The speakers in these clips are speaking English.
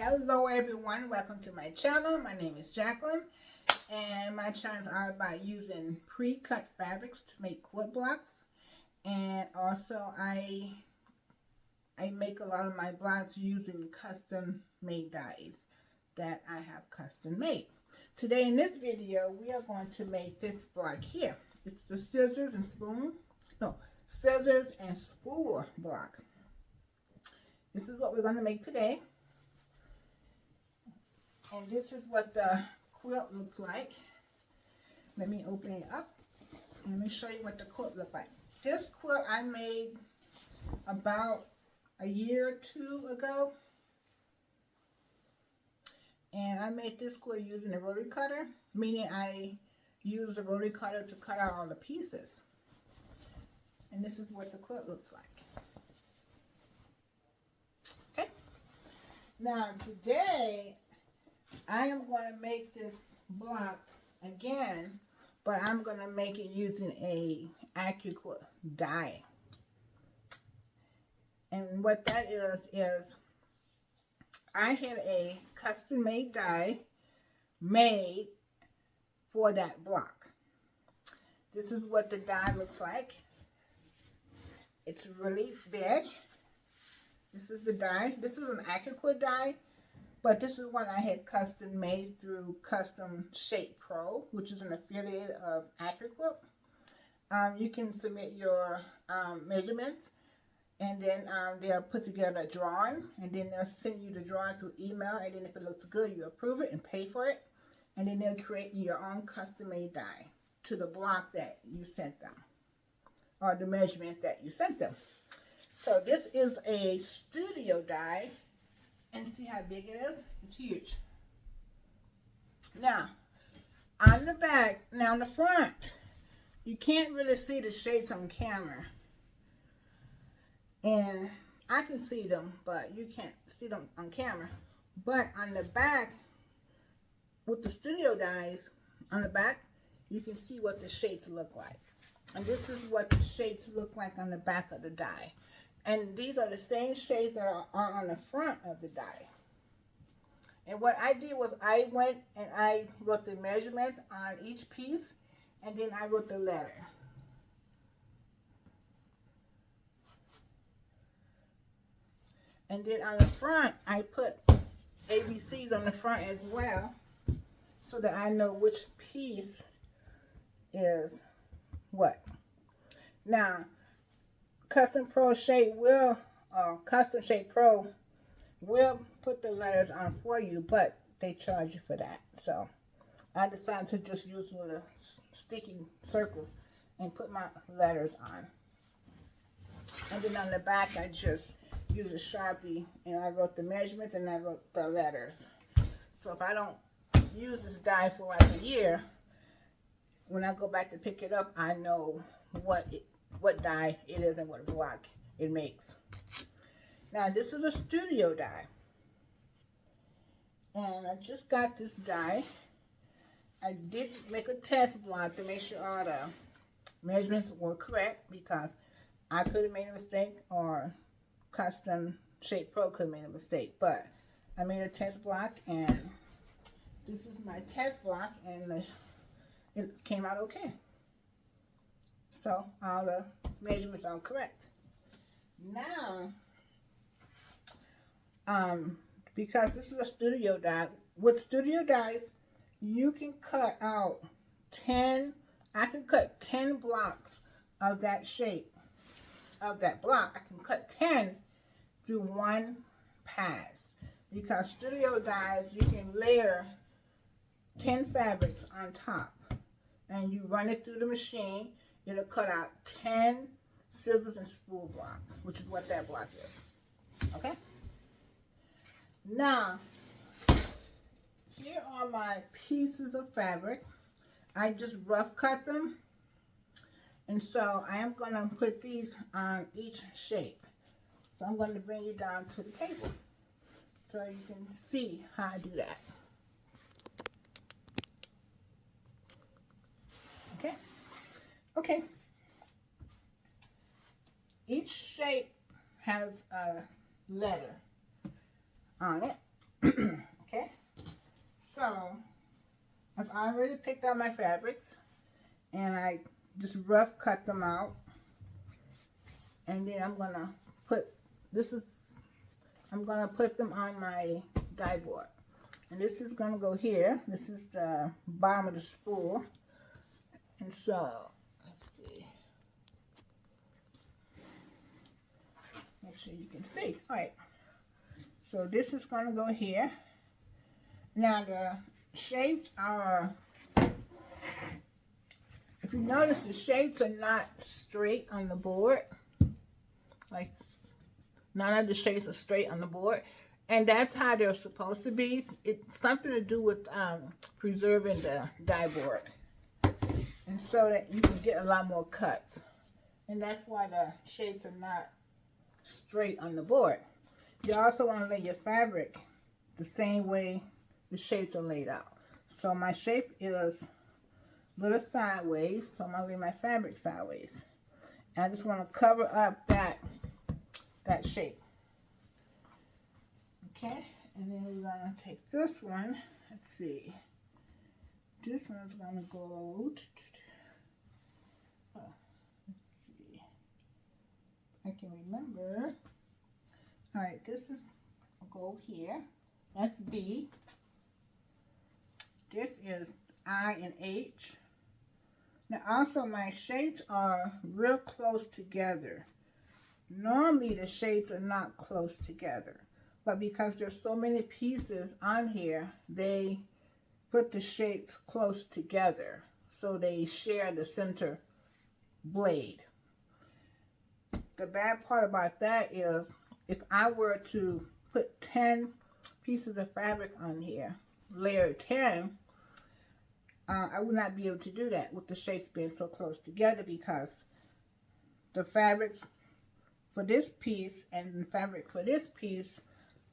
Hello everyone, welcome to my channel. My name is Jacqueline and my channels are about using pre-cut fabrics to make quilt blocks, and also I make a lot of my blocks using custom made dies that I have custom made. Today in this video we are going to make this block here. It's the scissors and spool block. This is what we're going to make today. And this is what the quilt looks like. Let me open it up and let me show you what the quilt looks like. This quilt I made about a year or two ago. And I made this quilt using a rotary cutter, meaning I used a rotary cutter to cut out all the pieces. And this is what the quilt looks like. Okay. Now today I am going to make this block again, but I'm going to make it using a Quilt die. And what that is I had a custom made die made for that block. This is what the die looks like. It's really big. This is the die. This is an Quilt die. But this is one I had custom made through Custom Shape Pro, which is an affiliate of Quilt. You can submit your measurements, and then they'll put together a drawing, and then they'll send you the drawing through email, and then if it looks good, you approve it and pay for it, and then they'll create your own custom made die to the block that you sent them, or the measurements that you sent them. So this is a studio die. And see how big it is? It's huge. Now, on the back, now on the front, you can't really see the shapes on camera. And I can see them, but you can't see them on camera. But on the back, with the studio dies, on the back, you can see what the shapes look like. And this is what the shapes look like on the back of the die. And these are the same shades that are on the front of the die. And what I did was I went and I wrote the measurements on each piece, and then I wrote the letter. And then on the front, I put ABCs on the front as well, so that I know which piece is what. Now, Custom Shape Pro will put the letters on for you, but they charge you for that. So I decided to just use little sticky circles and put my letters on. And then on the back, I just used a Sharpie and I wrote the measurements and I wrote the letters. So if I don't use this die for like a year, when I go back to pick it up, I know what die it is and what block it makes. Now this is a studio die, and I just got this die. I did make a test block to make sure all the measurements were correct, because I could have made a mistake or Custom Shape Pro could have made a mistake, but I made a test block, and this is my test block, and it came out okay. So all the measurements are correct. Now, because this is a studio die, with studio dies, you can cut out 10, I can cut 10 blocks of that shape, of that block. I can cut 10 through one pass. Because studio dies, you can layer 10 fabrics on top, and you run it through the machine. It'll cut out 10 scissors and spool block, which is what that block is. Okay? Now, here are my pieces of fabric. I just rough cut them. And so I am going to put these on each shape. So I'm going to bring you down to the table so you can see how I do that. Okay? Okay. Each shape has a letter on it. already picked out my fabrics, and I just rough cut them out. And then I'm gonna put I'm gonna put them on my die board. And this is gonna go here. This is the bottom of the spool. And so, let's see. Make sure you can see. All right. So this is gonna go here. Now the shapes are, if you notice, the shapes are not straight on the board. Like, none of the shapes are straight on the board. And that's how they're supposed to be. It's something to do with preserving the die board. And so that you can get a lot more cuts. And that's why the shapes are not straight on the board. You also want to lay your fabric the same way the shapes are laid out. So my shape is a little sideways, so I'm going to lay my fabric sideways. And I just want to cover up that shape. Okay, and then we're going to take this one. Let's see. This one's going to go, let's see. I can remember. All right, this is go here. That's B. This is I and H. Now also my shapes are real close together. Normally the shapes are not close together, but because there's so many pieces on here, they put the shapes close together so they share the center blade. The bad part about that is if I were to put 10 pieces of fabric on here, layer 10, I would not be able to do that with the shapes being so close together, because the fabrics for this piece and the fabric for this piece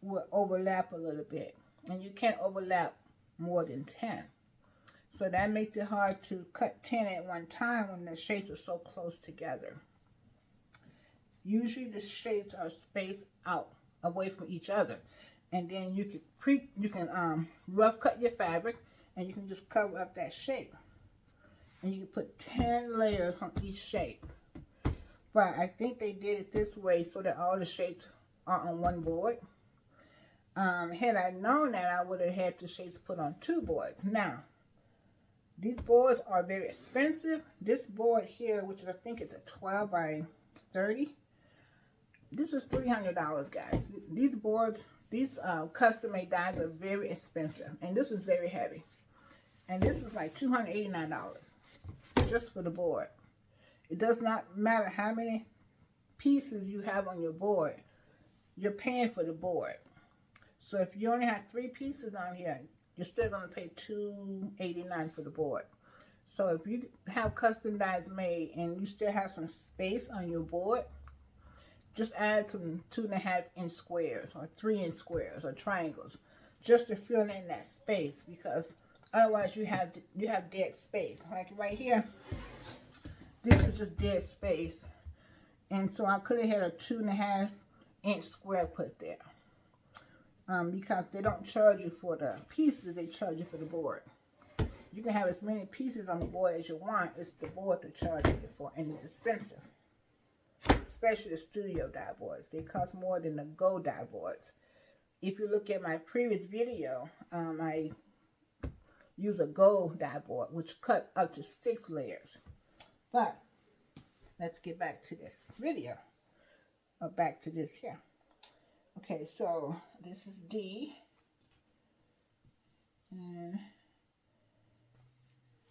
will overlap a little bit, and you can't overlap more than 10. So that makes it hard to cut 10 at one time when the shapes are so close together. Usually the shapes are spaced out away from each other, and then you can rough cut your fabric, and you can just cover up that shape, and you can put 10 layers on each shape. But I think they did it this way so that all the shapes are on one board. Had I known that, I would have had the shapes put on 2 boards. Now, these boards are very expensive. This board here, which I think it's a 12 by 30, this is $300, guys. These boards, these custom-made dies are very expensive, and this is very heavy. And this is like $289 just for the board. It does not matter how many pieces you have on your board, you're paying for the board. So if you only have 3 pieces on here, you're still going to pay $289 for the board. So if you have custom dies made and you still have some space on your board, just add some 2.5-inch squares or 3-inch squares or triangles just to fill in that space, because otherwise you have dead space. Like right here, this is just dead space, and so I could have had a 2.5-inch square put there, because they don't charge you for the pieces, they charge you for the board. You can have as many pieces on the board as you want. It's the board to charge you for, and it's expensive. Especially the studio die boards. They cost more than the Go die boards. If you look at my previous video, I use a Go die board, which cut up to 6 layers. But let's get back to this video, or back to this here. Okay, so this is D, and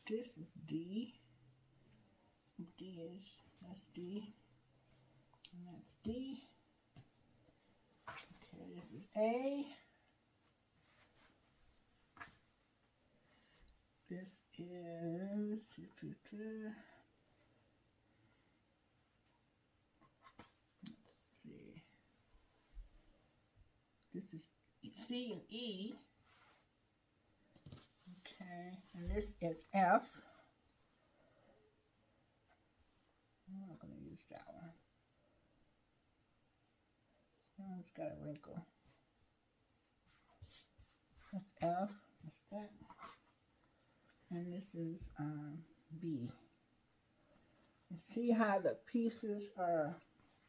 this is D. That's D, and that's D. Okay, this is A. This is let's see. This is C and E. Okay, and this is F. I'm not going to use that one. That one's got a wrinkle. That's F. That's that. and this is B. And see how the pieces are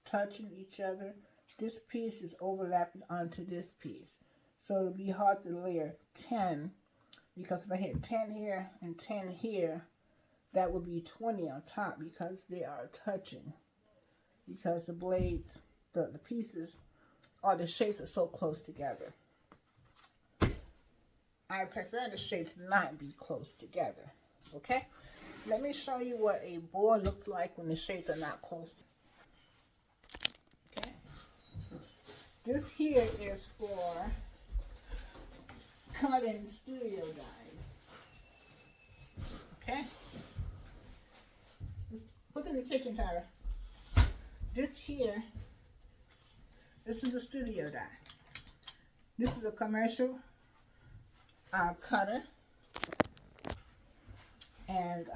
touching each other? This piece is overlapping onto this piece. So it'll be hard to layer 10, because if I had 10 here and 10 here, that would be 20 on top because they are touching. Because the blades, the pieces, or the shapes are so close together. I prefer the shapes not be close together. Okay? Let me show you what a board looks like when the shapes are not close. Okay? This here is for cutting studio dies. Okay? Just put it in the kitchen, Tyra. This here, this is a studio die. This is a commercial cutter, and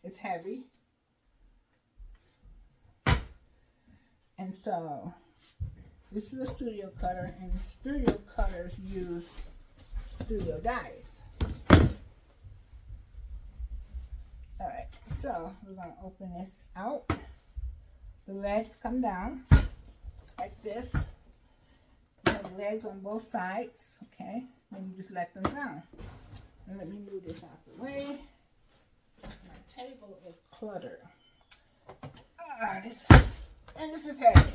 it's heavy, and so this is a studio cutter, and studio cutters use studio dies. Alright, so we're going to open this out. The legs come down like this. You have legs on both sides, okay? Then you just let them down. And let me move this out the way. My table is cluttered. This is heavy.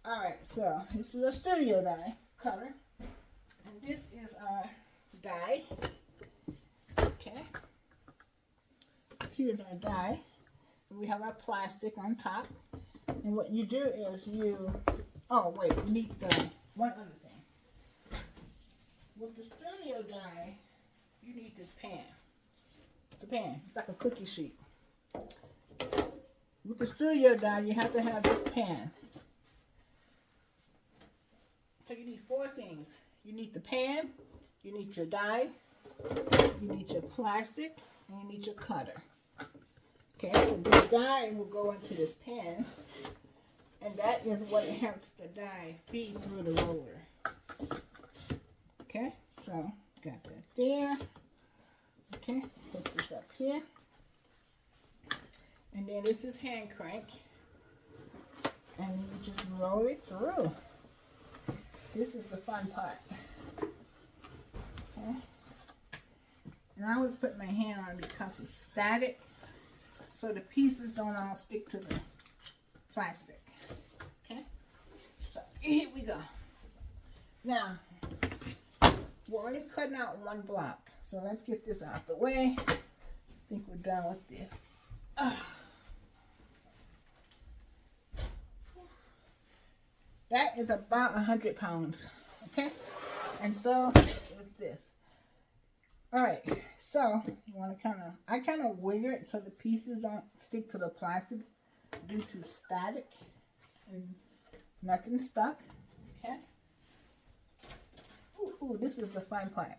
Alright, so this is a studio die cutter. And this is our die. Okay. Here's our die. We have our plastic on top. And what you do is you... Oh, wait, we need one other thing. With the studio die, you need this pan. It's a pan. It's like a cookie sheet. With the studio die, you have to have this pan. So you need 4 things. You need the pan, you need your die, you need your plastic, and you need your cutter. Okay, so this die will go into this pan, and that is what helps the die feed through the roller. Okay, so got that there. Okay, put this up here. And then this is hand crank. And you just roll it through. This is the fun part. Okay. And I always put my hand on it because it's static, so the pieces don't all stick to the plastic. Okay, so here we go. Now, we're only cutting out 1 block, so let's get this out the way. I think we're done with this. That is about 100 pounds, okay? And so is this. All right, so you want to I kind of wiggle it so the pieces don't stick to the plastic due to static and nothing stuck, okay? Ooh, this is the fun part.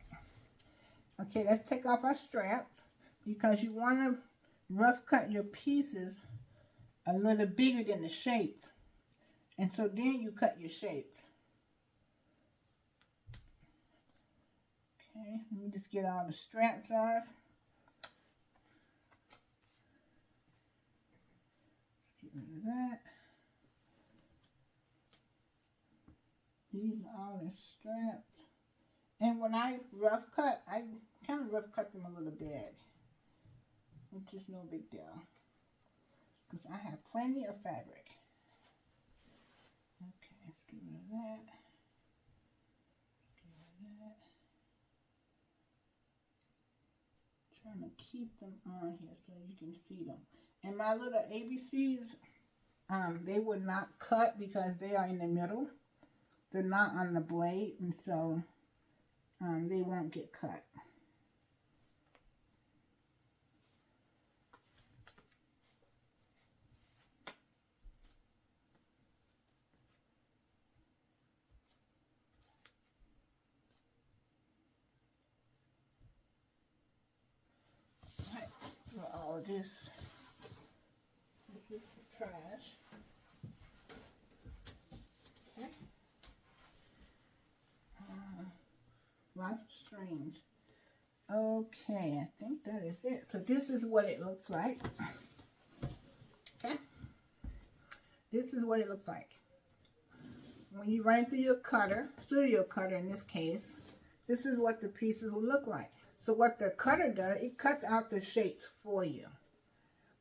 Okay, let's take off our straps because you want to rough cut your pieces a little bigger than the shapes. And so then you cut your shapes. Okay, let me just get all the straps off. Let's get rid of that. These are all the straps. And when I rough cut, I kind of rough cut them a little bit. Which is no big deal. Because I have plenty of fabric. Okay, let's get rid of that. Get rid of that. Trying to keep them on here so you can see them. And my little ABCs, they would not cut because they are in the middle. They're not on the blade, and so they won't get cut. All this is the trash. Okay. Lots of strings. Okay, I think that is it. So this is what it looks like. Okay. This is what it looks like. When you run it through your cutter, studio cutter in this case, this is what the pieces will look like. So what the cutter does, it cuts out the shapes for you.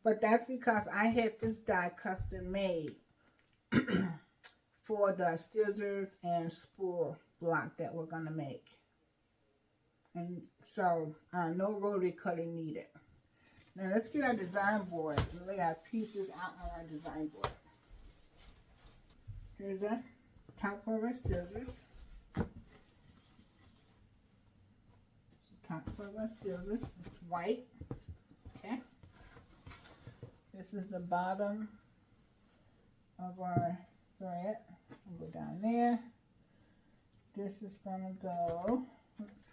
But that's because I had this die custom made for the scissors and spool block that we're going to make. And so no rotary cutter needed. Now let's get our design board and lay our pieces out on our design board. Here's our top of our scissors. Top of our scissors. It's white. Okay. This is the bottom of our thread. So go down there. This is gonna go. Oops,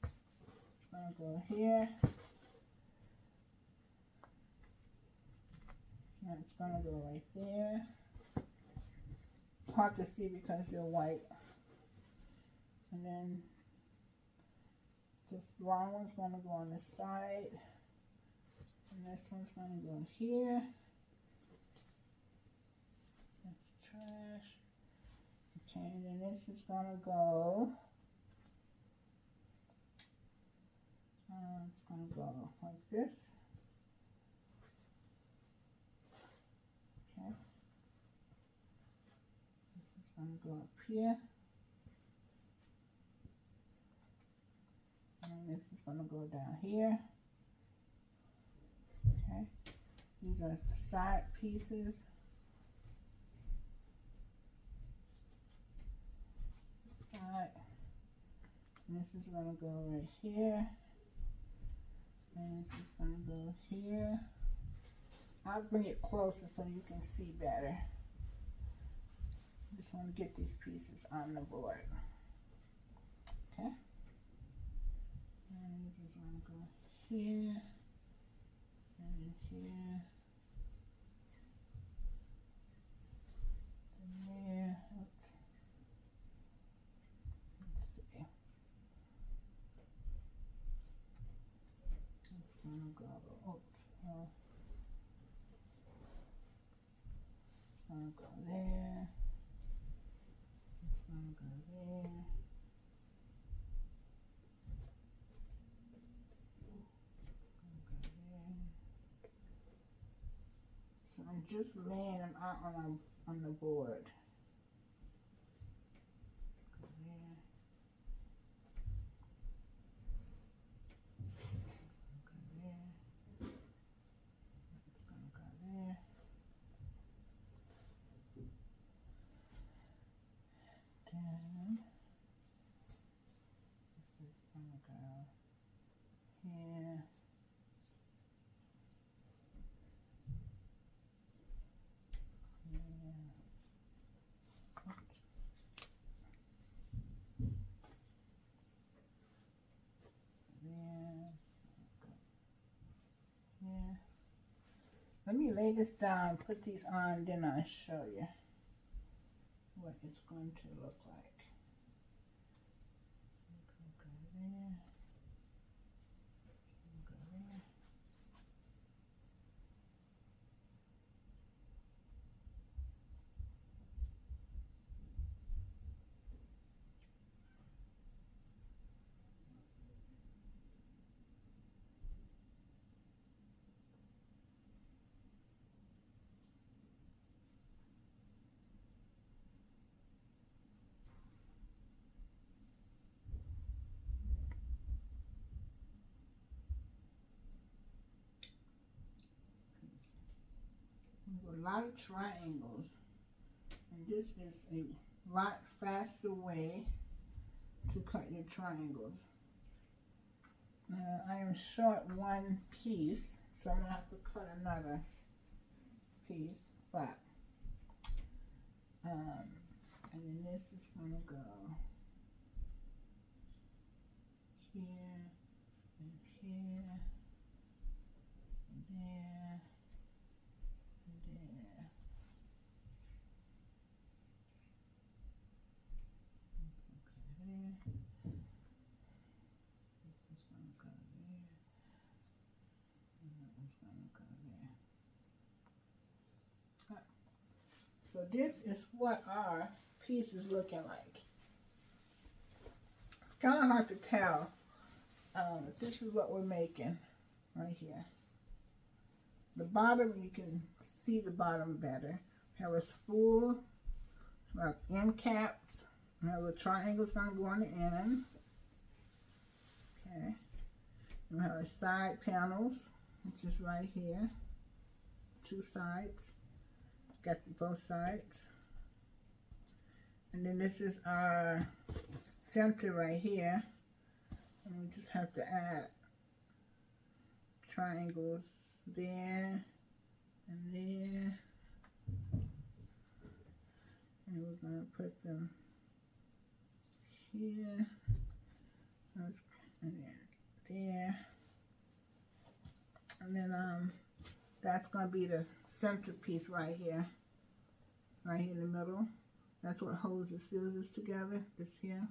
it's gonna go here. And it's gonna go right there. It's hard to see because they're white. And then this long one's going to go on the side. And this one's going to go here. That's trash. Okay, and then this is going to go. It's going to go like this. Okay. This is going to go up here. And this is going to go down here. Okay. These are the side pieces. Side. And this is going to go right here. And this is going to go here. I'll bring it closer so you can see better. Just want to get these pieces on the board. Okay. And this is going to go here. And here. And there. Oops. Let's see. It's going to go. Oops. Oh. It's going to go there. It's going to go there. So I'm just laying them out on the board. Go there. Go there. It's going to go there. Then this is going to go here. Let me lay this down, put these on, then I'll show you what it's going to look like. Go there. Go there. A lot of triangles, and this is a lot faster way to cut your triangles. I am short one piece, so I'm going to have to cut another piece, but and then this is going to go here and here and there. This is So this is what our piece is looking like. It's kind of hard to tell. This is what we're making right here. The bottom, you can see the bottom better. We have a spool, we have end caps, we have a triangle's gonna go on the end. Okay. We have our side panels, which is right here. 2 sides. Got both sides. And then this is our center right here. And we just have to add triangles there and there. And we're going to put them here. And then there. And then that's going to be the centerpiece right here in the middle. That's what holds the scissors together. This here.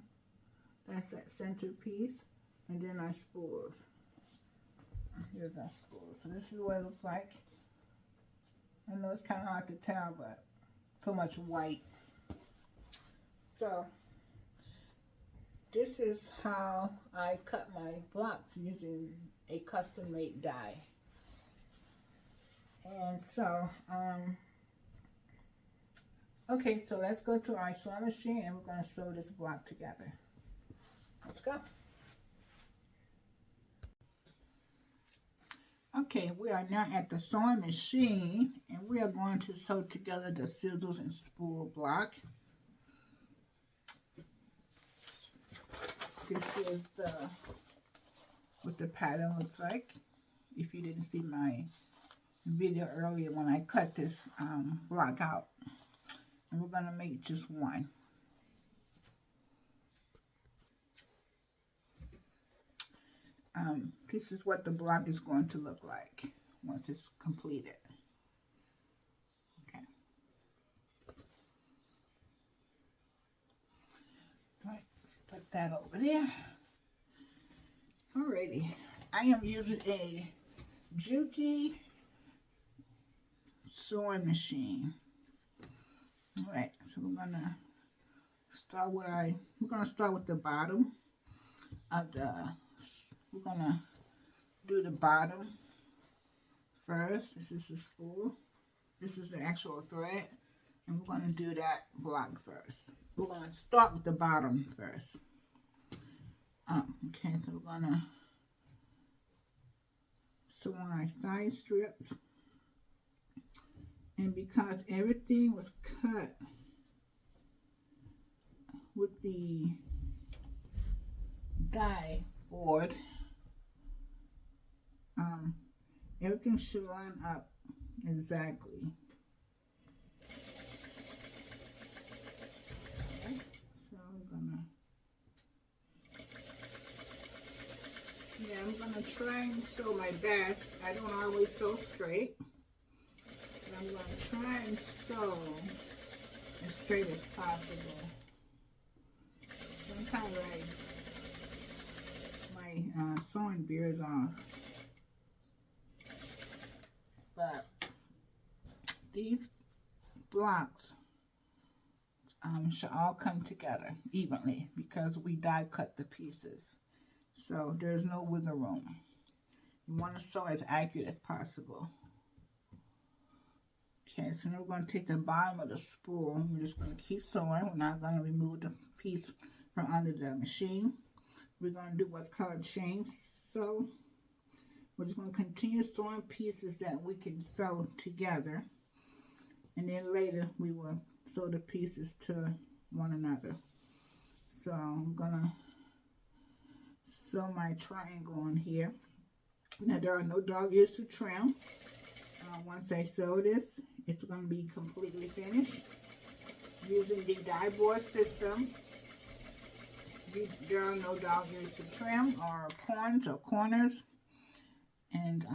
That's that centerpiece. And then our spools. Here's our spools. So this is what it looks like. I know it's kind of hard to tell, but so much white. So this is how I cut my blocks using a custom-made die. And so, okay, so let's go to our sewing machine and we're going to sew this block together. Let's go. Okay, we are now at the sewing machine and we are going to sew together the scissors and spool block. This is what the pattern looks like. If you didn't see my video earlier when I cut this block out. And we're going to make just one. This is what the block is going to look like once it's completed. Okay. Right, let's put that over there. Alrighty. I am using a Juki sewing machine. Alright, so we're gonna start with the bottom of we're gonna do the bottom first. This is the spool. This is the actual thread. And we're gonna do that block first. We're gonna start with the bottom first. Okay, so we're gonna sew on our side strips. And because everything was cut with the die board, everything should line up exactly. Okay, so I'm gonna try and sew my best. I don't always sew straight. I'm going to try and sew as straight as possible. Sometimes my sewing veers off. But these blocks should all come together evenly because we die cut the pieces. So there's no wiggle room. You want to sew as accurate as possible. Okay, so now we're going to take the bottom of the spool. We're just going to keep sewing. We're not going to remove the piece from under the machine. We're going to do what's called chain sew. We're just going to continue sewing pieces that we can sew together. And then later we will sew the pieces to one another. So I'm going to sew my triangle on here. Now there are no dog ears to trim. Once I sew this, it's going to be completely finished. Using the die board system, there are no dog ears to trim or points or corners. And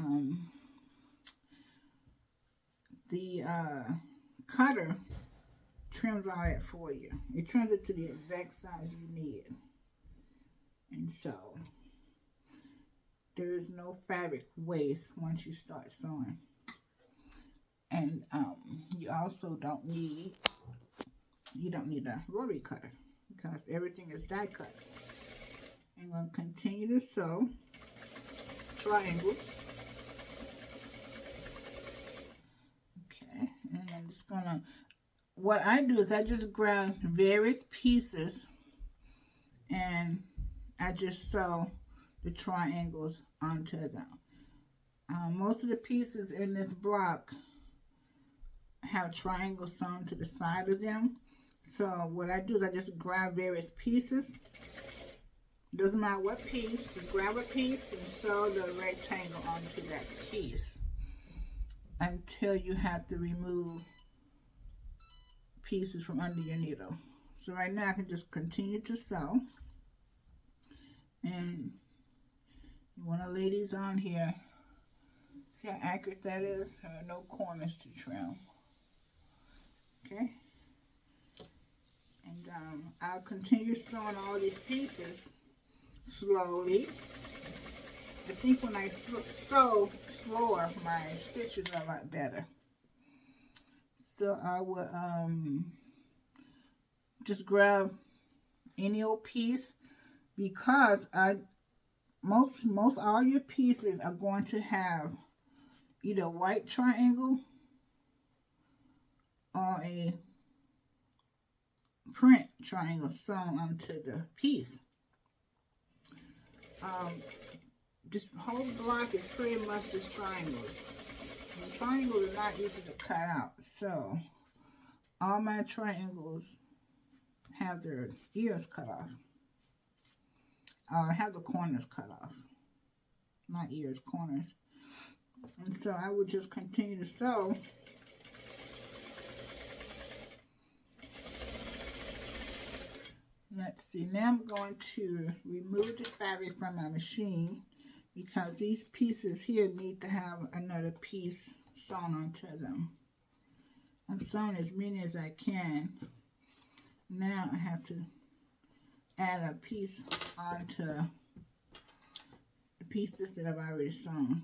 the cutter trims all that for you. It trims it to the exact size you need. And so there is no fabric waste once you start sewing. And you also don't need a rotary cutter because everything is die cut. I'm going to continue to sew triangles. Okay, and I'm just gonna, what I do is I just grab various pieces and I just sew the triangles onto them. Most of the pieces in this block have triangles sewn to the side of them. So what I do is I just grab various pieces. Doesn't matter what piece, just grab a piece and sew the rectangle onto that piece until you have to remove pieces from under your needle. So right now I can just continue to sew. And you want to lay these on here. See how accurate that is? There are no corners to trim. Okay. And I'll continue sewing all these pieces slowly. I think when I sew slower, my stitches are a lot better. So I will just grab any old piece, because most all your pieces are going to have either a white triangle or a print triangle sewn onto the piece. This whole block is pretty much just triangles. And triangles are not easy to cut out, so all my triangles have their ears cut off. Have the corners cut off. Not ears, corners. And so I would just continue to sew. Let's see, now I'm going to remove the fabric from my machine because these pieces here need to have another piece sewn onto them. I'm sewing as many as I can. Now I have to add a piece onto the pieces that I've already sewn.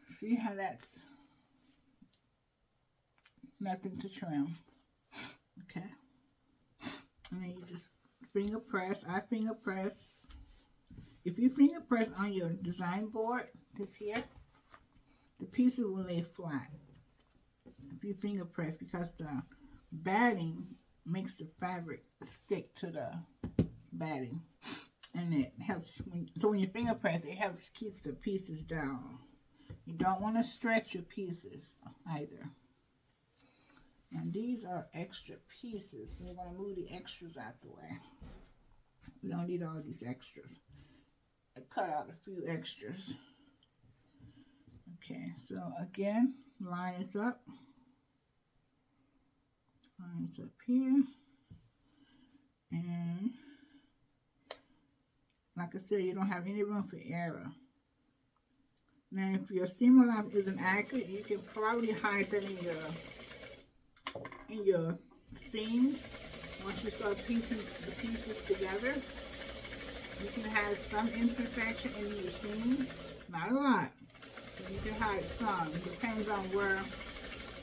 See how that's nothing to trim. Okay. And then you just finger press. I finger press. If you finger press on your design board, this here, the pieces will lay flat. If you finger press, because the batting makes the fabric stick to the batting, and it helps. So when you finger press, it helps keep the pieces down. You don't want to stretch your pieces either. And these are extra pieces, so we're going to move the extras out the way. We don't need all these extras. I cut out a few extras. Okay, so again, line is up. Line is up here. And like I said, you don't have any room for error. Now, if your seam allowance isn't accurate, you can probably hide that in your seam. Once you start piecing the pieces together, you can have some imperfection in your seam. Not a lot, but you can hide some. It depends on where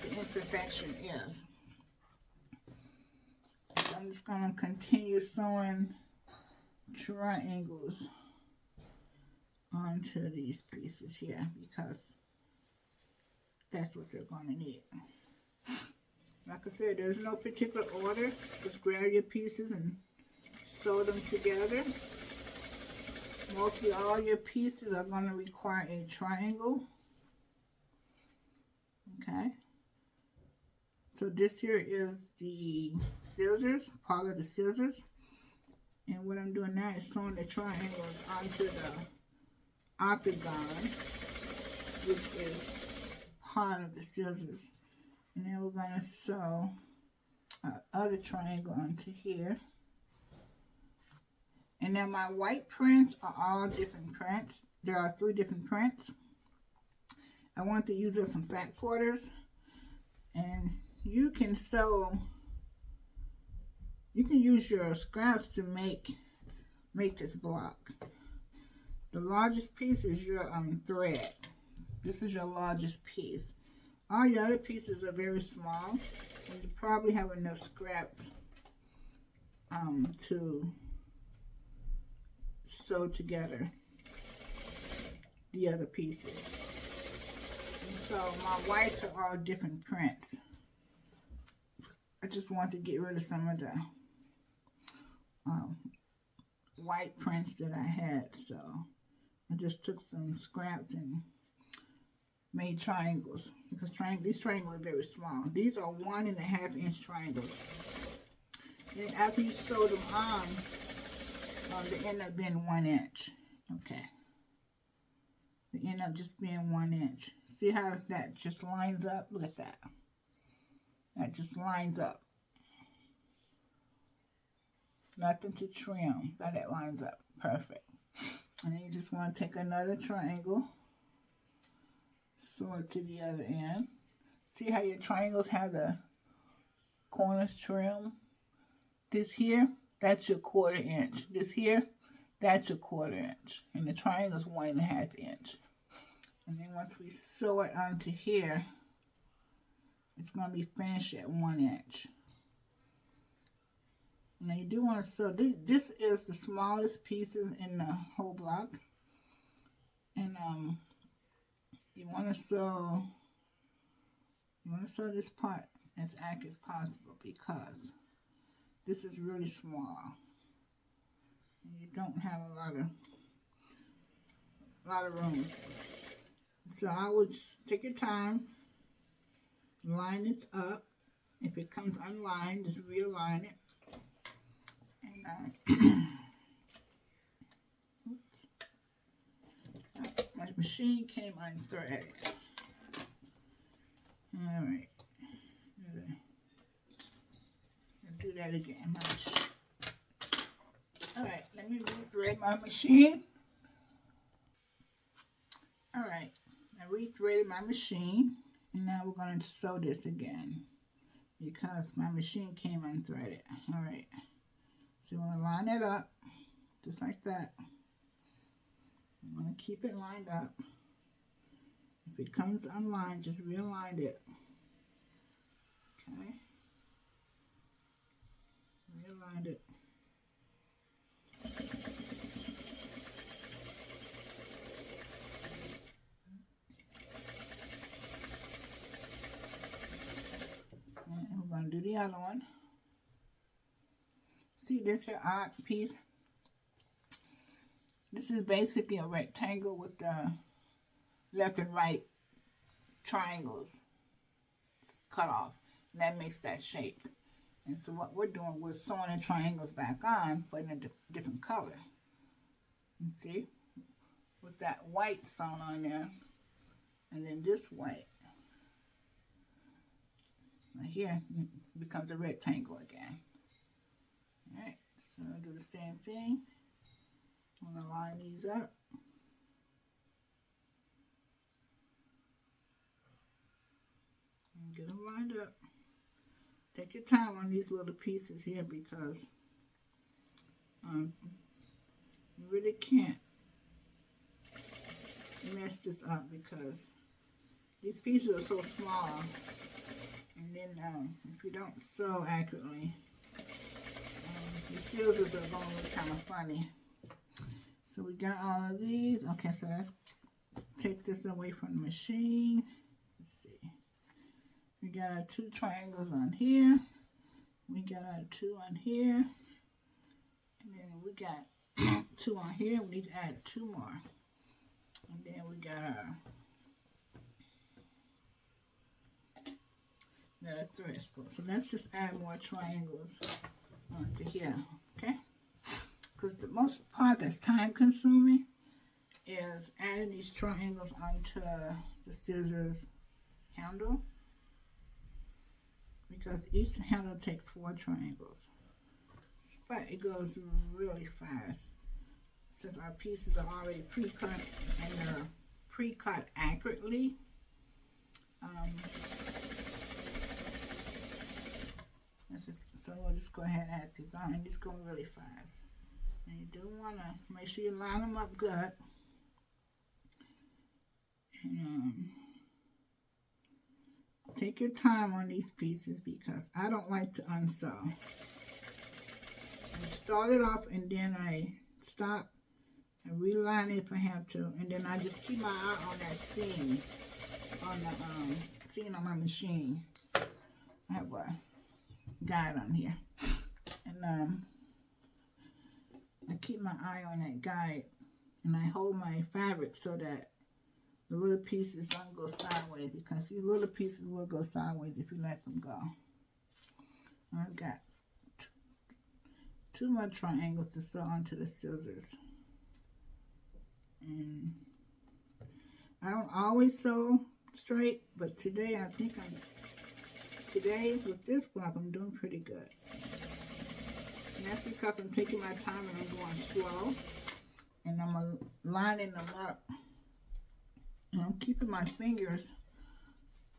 the imperfection is. So I'm just going to continue sewing triangles onto these pieces here because that's what they're going to need. Like I said, there's no particular order. Just grab your pieces and sew them together. Mostly all your pieces are going to require a triangle. Okay. So this here is the scissors, part of the scissors. And what I'm doing now is sewing the triangles onto the octagon, which is part of the scissors. And then we're going to sew other triangle onto here. And now my white prints are all different prints. There are 3 different prints. I want to use some fat quarters. And you can sew, you can use your scraps to make this block. The largest piece is your thread. This is your largest piece. All your other pieces are very small, and you probably have enough scraps to sew together the other pieces. And so my whites are all different prints. I just want to get rid of some of the white prints that I had, so I just took some scraps and made triangles, because these triangles are very small. These are 1.5 inch triangles. And after you sew them on, they end up being 1 inch. Okay. They end up just being 1 inch. See how that just lines up? Look at that. That just lines up. Nothing to trim. But it lines up. Perfect. And then you just want to take another triangle, sew it to the other end. See how your triangles have the corners trim? This here, that's your 1/4 inch. This here, that's your 1/4 inch. And the triangle is 1.5 inch. And then once we sew it onto here, it's going to be finished at 1 inch. Now you do want to sew, this is the smallest pieces in the whole block. And you want to sew this part as accurate as possible, because this is really small. And you don't have a lot of room. So I would take your time, line it up. If it comes unlined, just realign it. And my machine came unthreaded. All right. Do that again. All right, let me rethread my machine. All right, I rethreaded my machine, and now we're going to sew this again because my machine came unthreaded. All right, so we're going to line it up just like that. I'm going to keep it lined up. If it comes unlined, just realign it. Okay. Realigned it. And we're going to do the other one. See this here odd piece? This is basically a rectangle with the left and right triangles cut off. And that makes that shape. And so what we're doing, we're sewing the triangles back on, but in a different color. You see? With that white sewn on there. And then this white. Right here becomes a rectangle again. Alright, so I'll do the same thing. I'm going to line these up. And get them lined up. Take your time on these little pieces here, because you really can't mess this up, because these pieces are so small. And then if you don't sew accurately, the scissors are going to look kind of funny. So we got all of these. Okay, so let's take this away from the machine. Let's see. We got our 2 triangles on here. We got our 2 on here. And then we got 2 on here. We need to add 2 more. And then we got our thread spool. So let's just add more triangles onto here. Okay? Because the most part that's time consuming is adding these triangles onto the scissors handle. Because each handle takes 4 triangles. But it goes really fast. Since our pieces are already pre-cut and they're pre-cut accurately. So we'll just go ahead and add these on. It's going really fast. And you do want to make sure you line them up good. And, take your time on these pieces because I don't like to unsew. I start it off and then I stop and reline it if I have to, and then I just keep my eye on that seam, on the seam on my machine. I have a guide on here, and I keep my eye on that guide, and I hold my fabric so that the little pieces don't go sideways, because these little pieces will go sideways if you let them go. I've got two more triangles to sew onto the scissors. And I don't always sew straight, but today I think today with this block I'm doing pretty good. And that's because I'm taking my time and I'm going slow. And I'm lining them up. And I'm keeping my fingers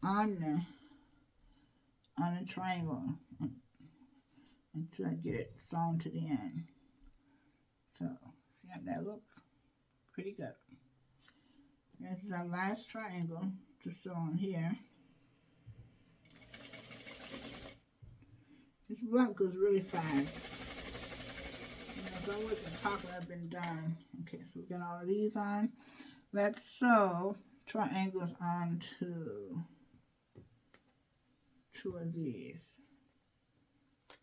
on the triangle until I get it sewn to the end. So, see how that looks? Pretty good. This is our last triangle to sew on here. This block goes really fast. If I wasn't talking, I've been done. Okay, so we got all of these on. Let's sew triangles onto two of these.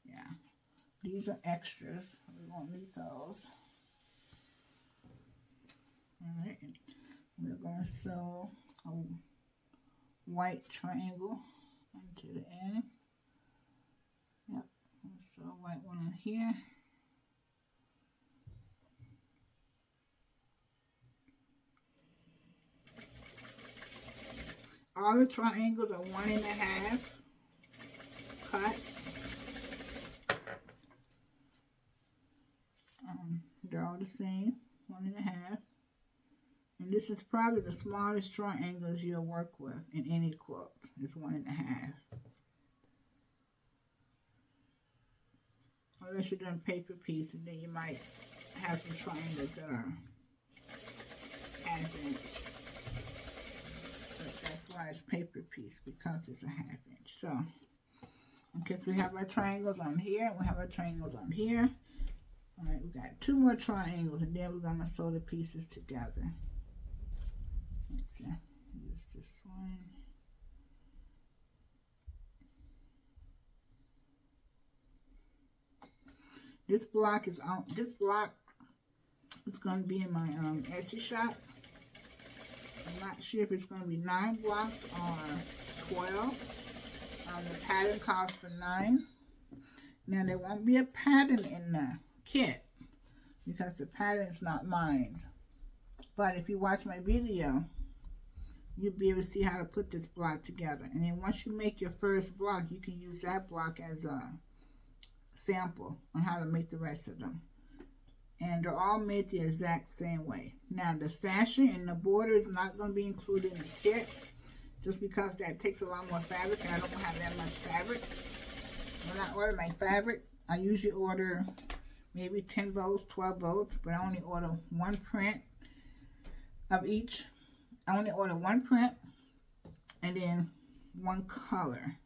Yeah, these are extras. We won't need those. Alright, we're going to sew a white triangle onto the end. Yep, let's sew a white one on here. All the triangles are 1.5 cut. They're all the same, 1.5. And this is probably the smallest triangles you'll work with in any quilt. It's 1.5. Unless you're doing paper piece, and then you might have some triangles that are 1/2 inch. But that's why it's paper piece, because it's a 1/2 inch. So, okay, so we have our triangles on here. We have our triangles on here. All right, we got 2 more triangles, and then we're gonna sew the pieces together. Let's see, use this one. This block is on. This block is going to be in my Etsy shop. I'm not sure if it's going to be 9 blocks or 12. The pattern calls for 9. Now there won't be a pattern in the kit because the pattern is not mine. But if you watch my video, you'll be able to see how to put this block together. And then once you make your first block, you can use that block as a sample on how to make the rest of them. And they're all made the exact same way. Now the sashing and the border is not going to be included in the kit, just because that takes a lot more fabric and I don't have that much fabric. When I order my fabric, I usually order maybe 10 bows, 12 bows, but I only order 1 print of each. I only order 1 print and then 1 color.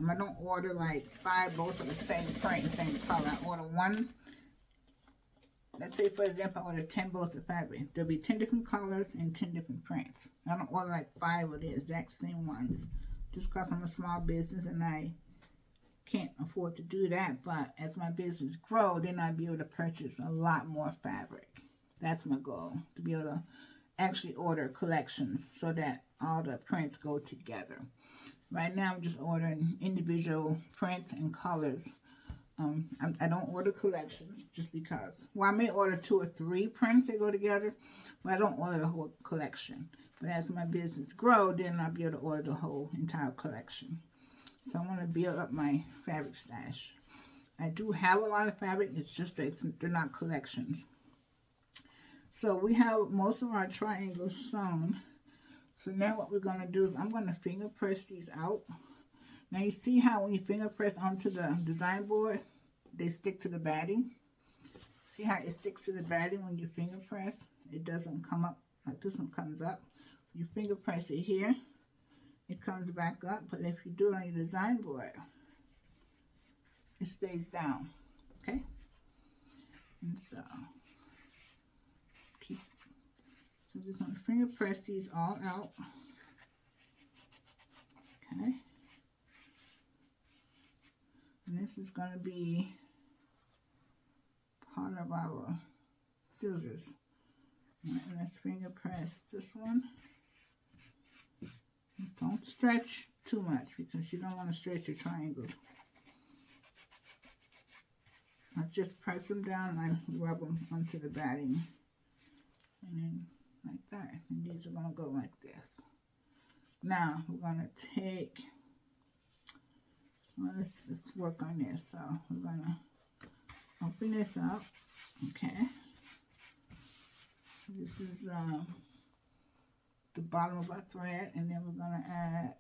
I don't order like 5 bows of the same print, same color. I order 1. Let's say, for example, I order 10 bows of fabric. There'll be 10 different colors and 10 different prints. I don't order like 5 of the exact same ones, just because I'm a small business and I can't afford to do that. But as my business grows, then I'll be able to purchase a lot more fabric. That's my goal, to be able to actually order collections so that all the prints go together. Right now I'm just ordering individual prints and colors. I don't order collections just because, well, I may order 2 or 3 prints that go together, but I don't order the whole collection. But as my business grows, then I'll be able to order the whole entire collection. So I want to build up my fabric stash. I do have a lot of fabric, it's just that they're not collections. So we have most of our triangles sewn. So now what we're going to do is I'm going to finger press these out. Now you see how when you finger press onto the design board, they stick to the batting. See how it sticks to the batting when you finger press? It doesn't come up like this one comes up. You finger press it here, it comes back up, but if you do it on your design board, it stays down, okay? And so, so just want to finger press these all out, okay? And this is going to be part of our scissors. And let's finger press this one. Don't stretch too much because you don't want to stretch your triangles. I just press them down and I rub them onto the batting. And then like that. And these are going to go like this. Now we're going to take, well, let's work on this. So we're going to open this up. Okay. This is the bottom of our thread, and then we're going to add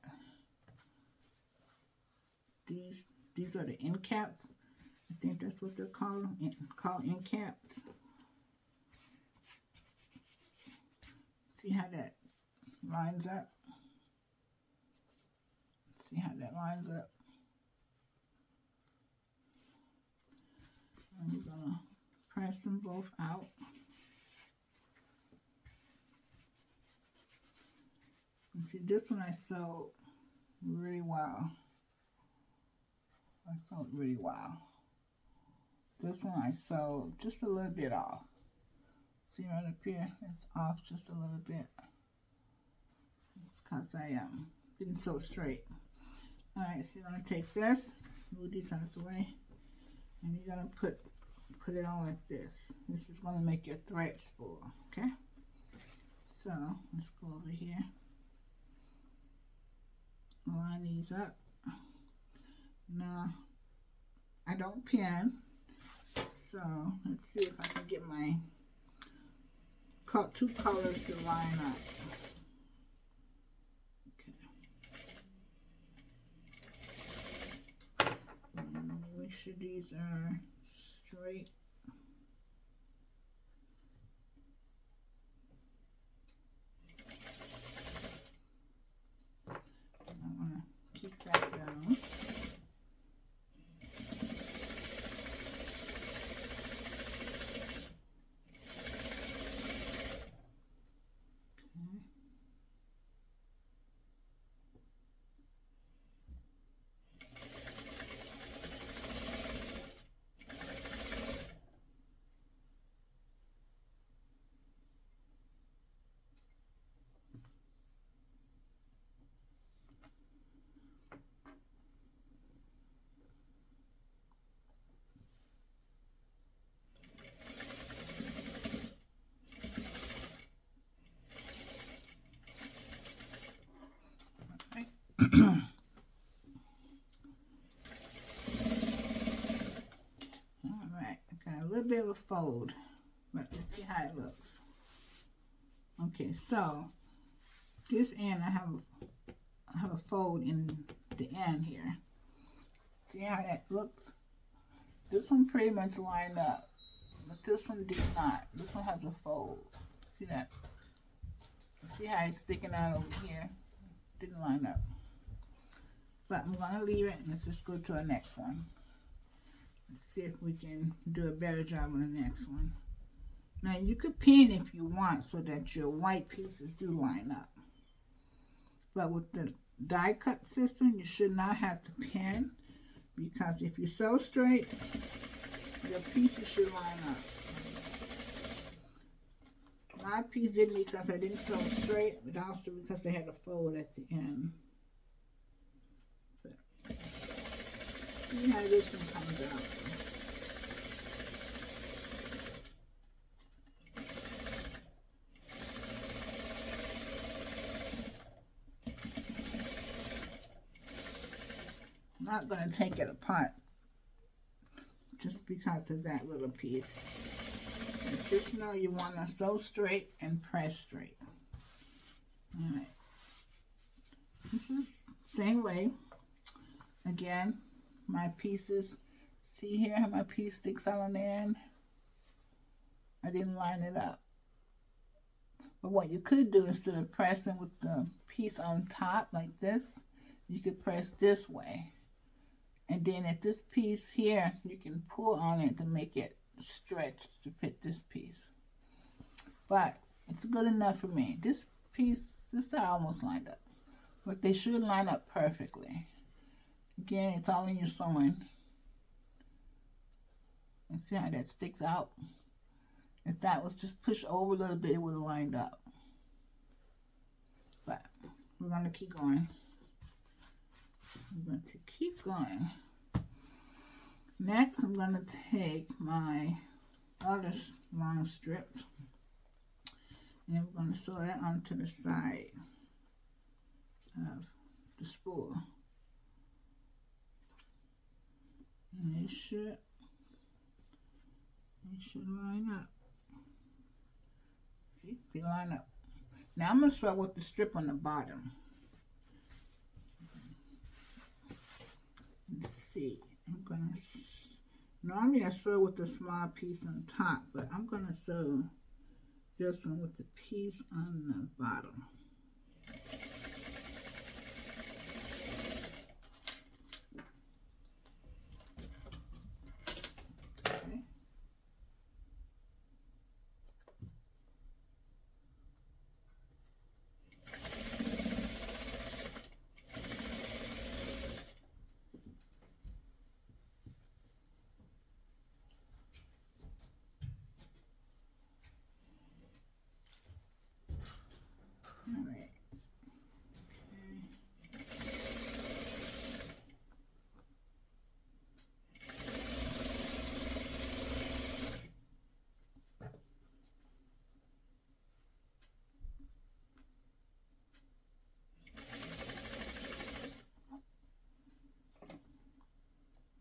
these. These are the end caps. I think that's what they're called end caps. See how that lines up? See how that lines up? And we're going to press them both out. And see, this one I sewed really well. I sewed really well. This one I sewed just a little bit off. See right up here? It's off just a little bit. It's because I didn't sew straight. Alright, so you're going to take this, move these out of the way, and you're going to put it on like this. This is going to make your thread spool, okay? So, let's go over here. Line these up. Now, I don't pin, so let's see if I can get my two colors to line up. Okay. And make sure these are straight. I want to keep that down. Alright, I got a little bit of a fold, but let's see how it looks. Okay, so this end I have a fold in the end here. See how that looks? This one pretty much lined up, but this one did not. This one has a fold. See that? See how it's sticking out over here? Didn't line up. But I'm going to leave it and let's just go to our next one. Let's see if we can do a better job on the next one. Now you could pin if you want so that your white pieces do line up. But with the die cut system, you should not have to pin, because if you sew straight, your pieces should line up. My piece didn't because I didn't sew straight, but also because they had a fold at the end. But see how this one comes out. I'm not going to take it apart just because of that little piece. And just know you want to sew straight and press straight. Alright. This is same way. Again, my pieces, see here how my piece sticks out on the end? I didn't line it up. But what you could do, instead of pressing with the piece on top like this, you could press this way. And then at this piece here, you can pull on it to make it stretch to fit this piece. But it's good enough for me. This piece, this side almost lined up. But they should line up perfectly. Again, it's all in your sewing. And see how that sticks out? If that was just pushed over a little bit, it would have lined up. But we're going to keep going. I'm going to keep going. Next, I'm going to take my other long strips, and we're going to sew that onto the side of the spool. And it should line up. See, they line up. Now I'm going to sew with the strip on the bottom. Let's see. I'm going to, normally I sew with the small piece on top, but I'm going to sew this one with the piece on the bottom. Okay. All right.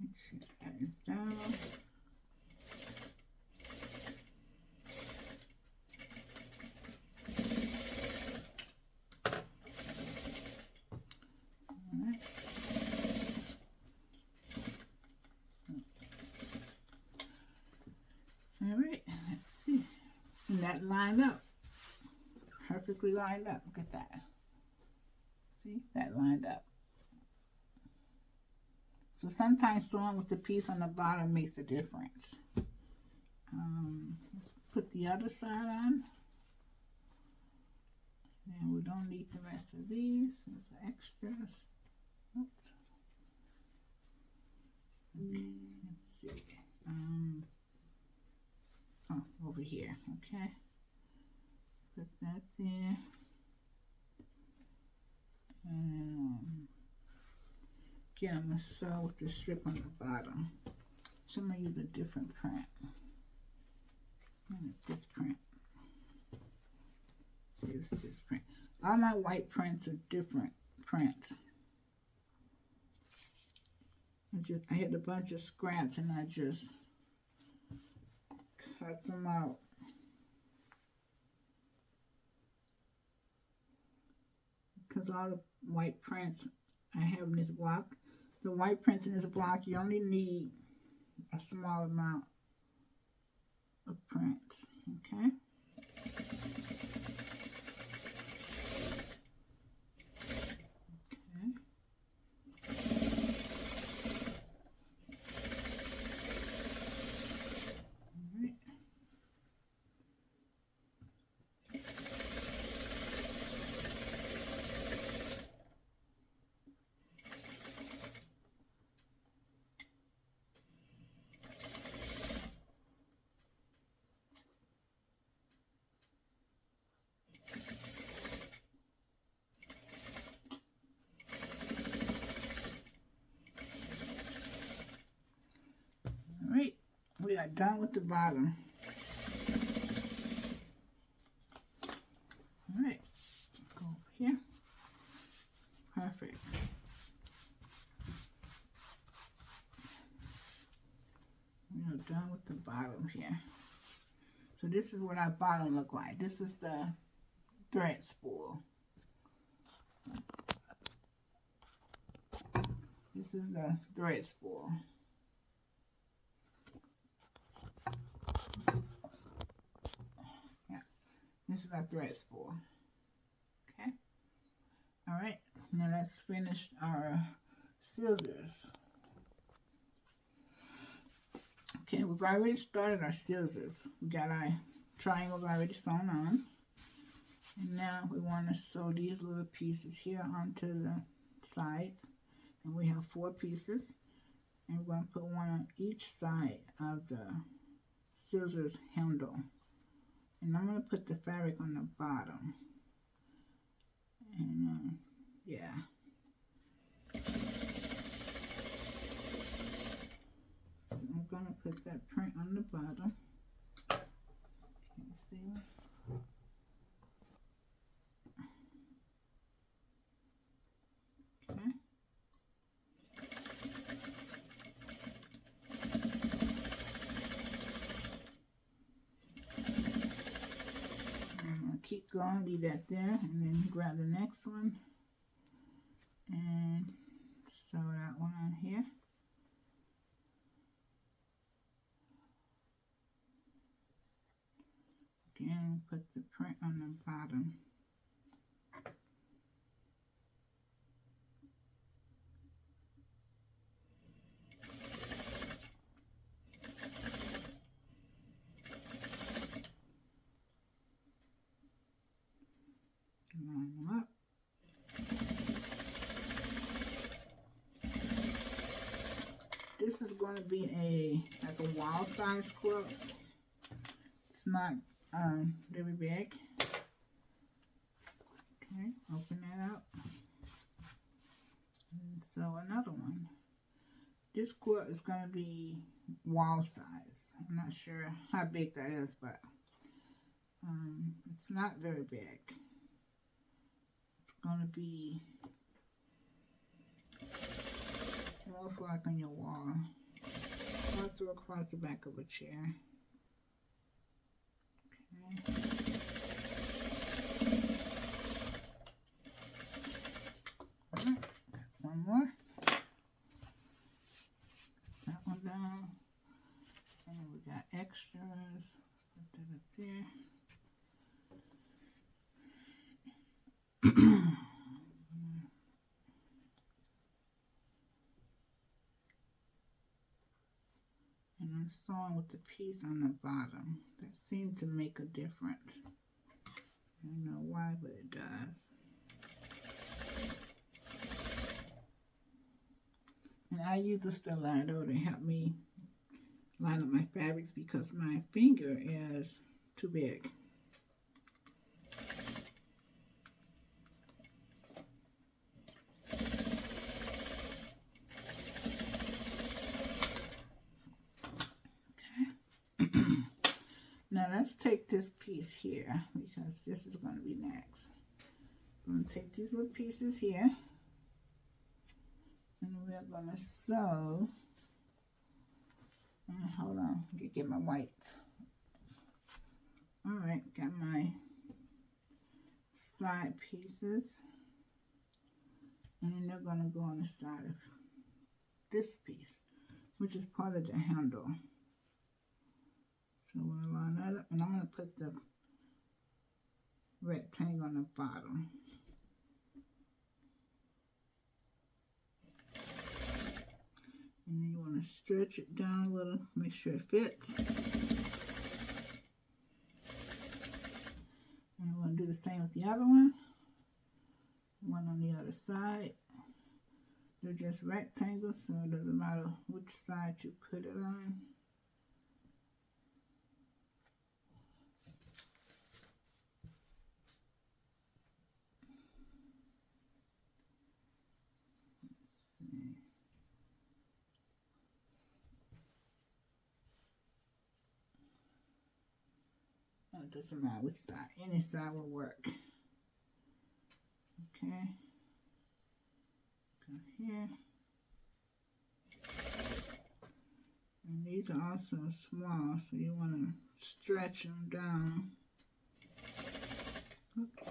Make sure that is down. Alright, let's see. And that lined up. Perfectly lined up. Look at that. See? That lined up. So sometimes sewing with the piece on the bottom makes a difference. Let's put the other side on. And we don't need the rest of these. There's extras. Oops. Okay, let's see. Oh, over here, okay. Put that there. Again, I'm going to sew with the strip on the bottom. So I'm going to use a different print. This print. See, it's this print. All my white prints are different prints. I had a bunch of scraps and I just cut them out. Because all the white prints I have in this block, the white prints in this block, you only need a small amount of prints, okay? Alright, we are done with the bottom. Alright, go over here. Perfect. We are done with the bottom here. So this is what our bottom look like. This is the thread spool. This is the thread spool. this is our thread spool. Okay. All right. Now let's finish our scissors. Okay, we've already started our scissors. We got our triangles already sewn on. And now we want to sew these little pieces here onto the sides. And we have 4 pieces. And we're going to put one on each side of the scissors handle. And I'm going to put the fabric on the bottom. And yeah. So I'm going to put that print on the bottom. Can you see? Okay. Keep going, leave that there, and then grab the next one and sew that one on here. Again, put the print on the bottom. Line them up. This is going to be like a wall size quilt. It's not very big. Okay, open that up and sew another one. This quilt is going to be wall size. I'm not sure how big that is, but it's not very big. Going to be more for like on your wall, or through across the back of a chair. Okay. All right. One more. That one down, and we got extras. Let's put that up there. And I'm sewing with the piece on the bottom. That seemed to make a difference. I don't know why, but it does. And I use a stiletto to help me line up my fabrics because my finger is too big. Now let's take this piece here because this is going to be next. I'm going to take these little pieces here and we're going to sew. Hold on, get my whites. Alright, got my side pieces and then they're going to go on the side of this piece, which is part of the handle. So we're going to line that up, and I'm going to put the rectangle on the bottom. And then you want to stretch it down a little, make sure it fits. And we're going to do the same with the other one. One on the other side. They're just rectangles, so it doesn't matter which side you put it on. Oh, it doesn't matter which side. Any side will work. Okay. Go here. And these are also small, so you want to stretch them down. Oops.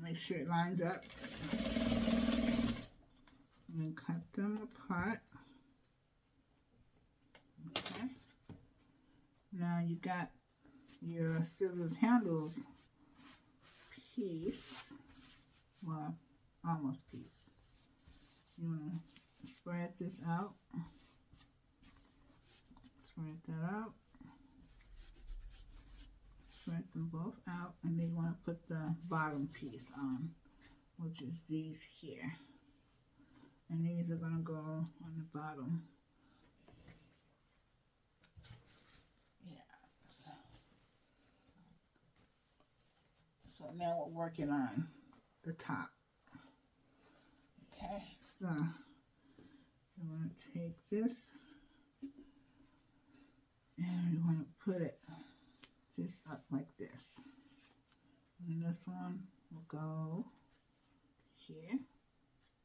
Make sure it lines up. And then cut them apart. Okay. Now you got your scissors handles piece, well, almost piece. You want to spread this out, spread that out, spread them both out, and then you want to put the bottom piece on, which is these here. And these are going to go on the bottom. Yeah. So now we're working on the top. Okay. So you want to take this and you want to put it just up like this. And this one will go here.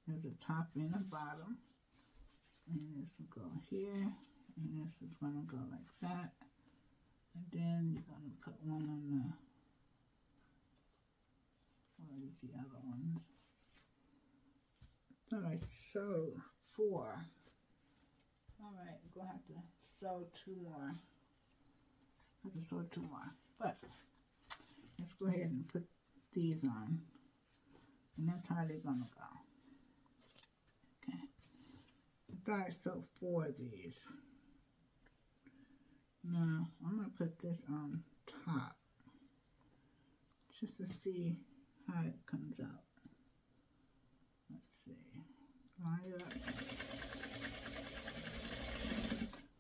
There's a top and a bottom. And this will go here. And this is going to go like that. And then you're going to put one on the, where is the other ones? So I sewed 4. Alright, we're going to have to sew 2 more. I have to sew 2 more. But let's go ahead and put these on. And that's how they're going to go. Okay. I thought I sewed 4 of these. Now, I'm going to put this on top. Just to see how it comes out. Let's see. Line it up.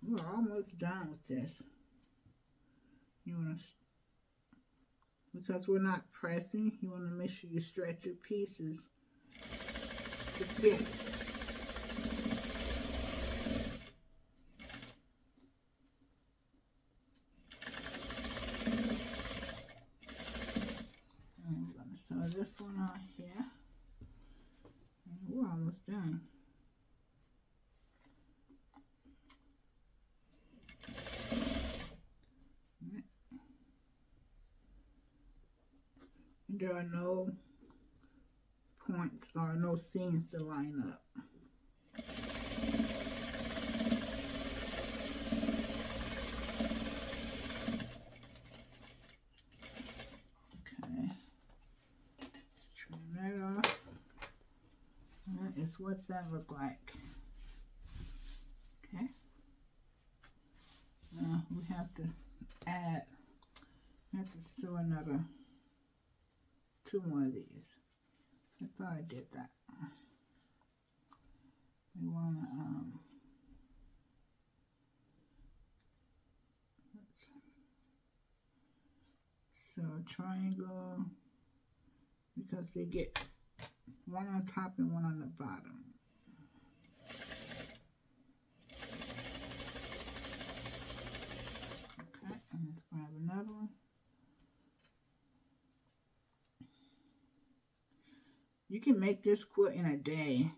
We're almost done with this. You want to, because we're not pressing, you want to make sure you stretch your pieces to fit. And we're going to sew this one on here. And we're almost done. There are no points or no seams to line up. Okay, let's trim that off. That is what that looked like. Okay, now we have to add, sew another 2 more of these. I thought I did that. We want to so triangle, because they get one on top and one on the bottom. Okay, and let's grab another one. You can make this quilt in a day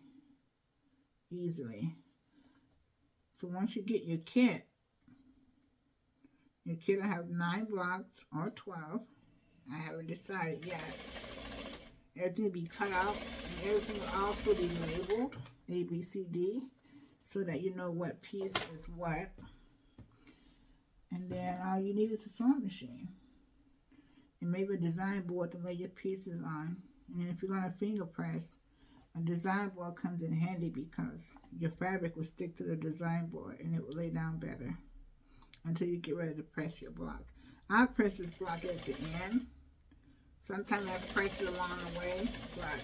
easily. So once you get your kit will have 9 blocks or 12. I haven't decided yet. Everything will be cut out, and everything will also be labeled A, B, C, D, so that you know what piece is what. And then all you need is a sewing machine and maybe a design board to lay your pieces on. And if you're going to finger press, a design board comes in handy because your fabric will stick to the design board and it will lay down better until you get ready to press your block. I press this block at the end. Sometimes I press it along the way, but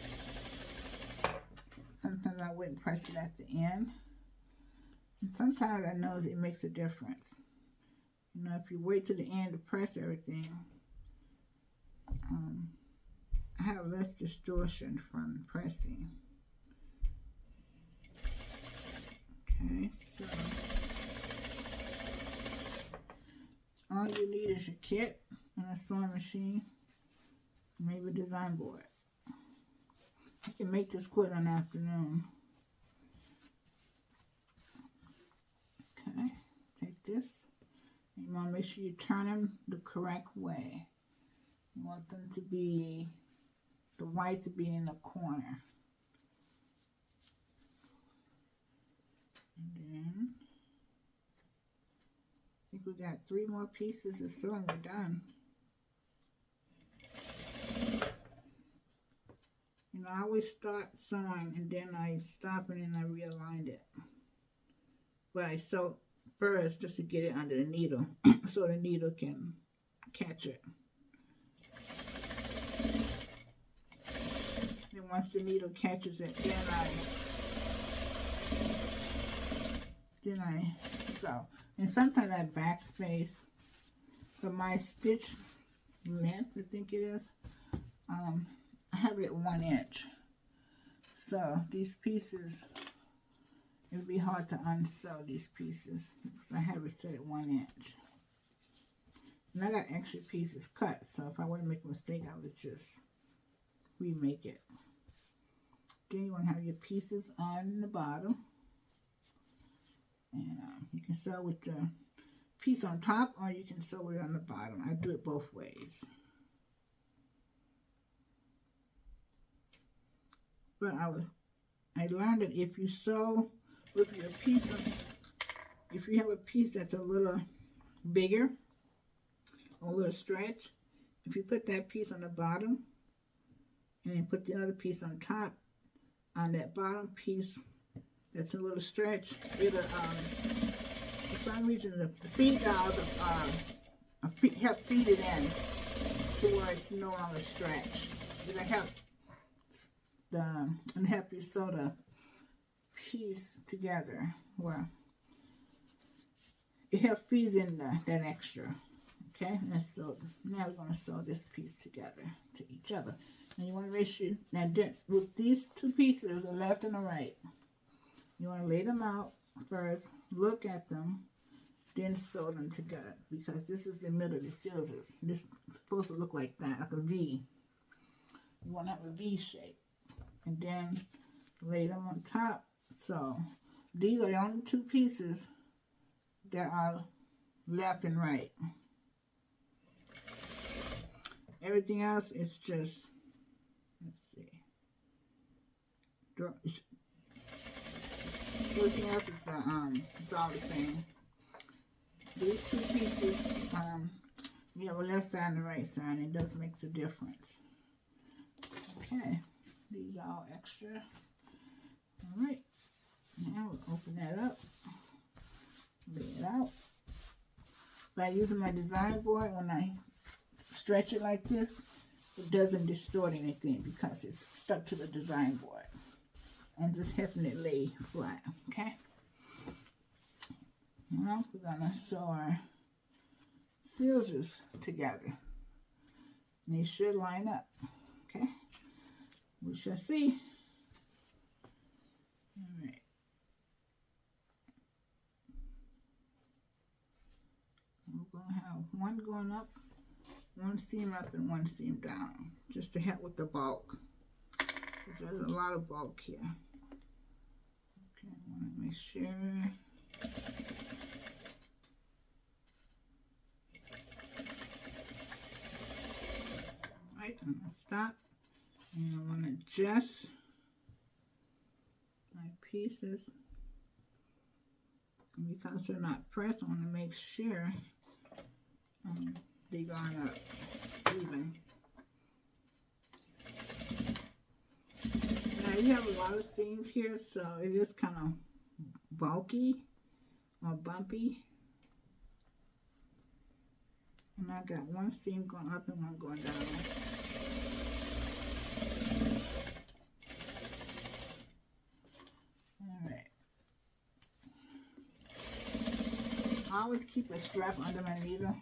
sometimes I wouldn't press it at the end. And sometimes I know it makes a difference. You know, if you wait to the end to press everything, I have less distortion from pressing. Okay, so all you need is your kit and a sewing machine, maybe a design board. You can make this quilt in an afternoon. Okay, take this. You want to make sure you turn them the correct way. You want them to be, the white to be in the corner. And then think we got 3 more pieces or so and we're done. You know, I always start sewing and then I stop and then I realigned it. But I sew first just to get it under the needle so the needle can catch it. And once the needle catches it, then I sew. And sometimes I backspace for my stitch length, I think it is. I have it 1 inch. So these pieces, it would be hard to unsew these pieces because I have it set at 1 inch. And I got extra pieces cut, so if I were to make a mistake, I would just remake it. Okay, you want to have your pieces on the bottom. And you can sew with the piece on top or you can sew it on the bottom. I do it both ways. But I learned that if you sew with your piece if you have a piece that's a little bigger, or a little stretch, if you put that piece on the bottom and then put the other piece on top, on that bottom piece that's a little stretch, it'll for some reason the feed dowels help feed it in to where it's no longer stretched. It'll help and help you sew the piece together. Well, it helps feed in that extra. Okay, and so now we're going to sew this piece together to each other. And you want to make sure now with these 2 pieces, the left and the right, you want to lay them out first, look at them, then sew them together, because this is the middle of the scissors. This is supposed to look like that, like a V. You want to have a V shape, and then lay them on top. So these are the only 2 pieces that are left and right. Everything else is just, let's see. Everything else is it's all the same. These 2 pieces, you have a left side and the right side. It does make a difference. Okay, these are all extra. All right, now we'll open that up, lay it out. By using my design board, when I stretch it like this, it doesn't distort anything because it's stuck to the design board. I'm just helping it lay flat, okay? Now we're gonna sew our scissors together. And they should line up, okay? We shall see. All right. We're gonna have one going up, one seam up, and one seam down, just to help with the bulk, because there's a lot of bulk here. Okay, I want to make sure. Right, I'm gonna stop, and I want to adjust my pieces. And because they're not pressed, I want to make sure they line up even. Now you have a lot of seams here, so it is kind of bulky or bumpy. And I got one seam going up and one going down. Alright. I always keep a strap under my needle.